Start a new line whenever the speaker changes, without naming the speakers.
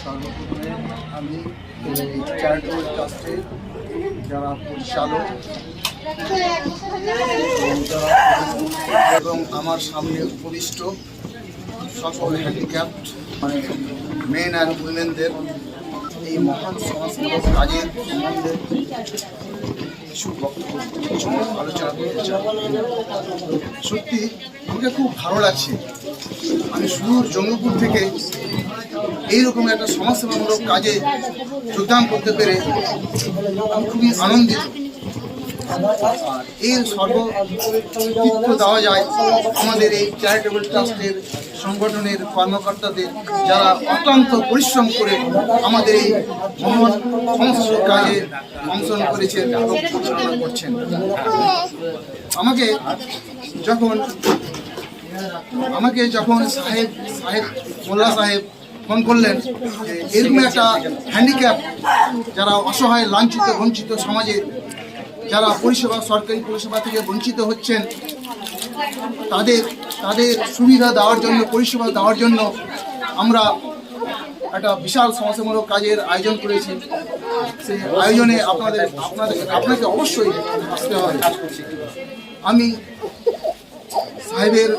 সর্বপ্রথমে আমি চ্যারিটেবল ট্রাস্টের যারা পরিচালক এবং আমার সামনে উপবিষ্ট সকল হ্যান্ডিক্যাপ্ট মানে মেন অ্যান্ড উইমেনদের এই মহান সমাজমূলক কাজের সম্বন্ধে কিছু বক্তব্য কিছু আলোচনা করতে চাই। সত্যি আমাকে খুব ভালো লাগছে। আমি সুদূর জঙ্গিপুর থেকে এইরকম একটা সমাজসেবামূলক কাজে যোগদান করতে পেরে আমি খুবই আনন্দিত। আর এর সর্বকৃত্য দেওয়া যায় আমাদের এই চ্যারিটেবল ট্রাস্টের সংগঠনের কর্মকর্তাদের, যারা অত্যন্ত পরিশ্রম করে আমাদের এই মহান সমাজসেবক কাজে অংশগ্রহণ করেছেন এবং পরিচালনা করছেন। আমাকে যখন মোল্লা সাহেব ফোন করলেন যে এরকম একটা হ্যান্ডিক্যাপ, যারা অসহায়, লাঞ্ছিত, বঞ্চিত সমাজে যারা সরকারি পরিষেবা থেকে বঞ্চিত হচ্ছেন, তাদের সুবিধা দেওয়ার জন্য, পরিষেবা দেওয়ার জন্য আমরা একটা বিশাল সমাজসেবামূলক কাজের আয়োজন করেছি। সেই আয়োজনে আপনাকে অবশ্যই আসতে হবে। আমি সাহেবের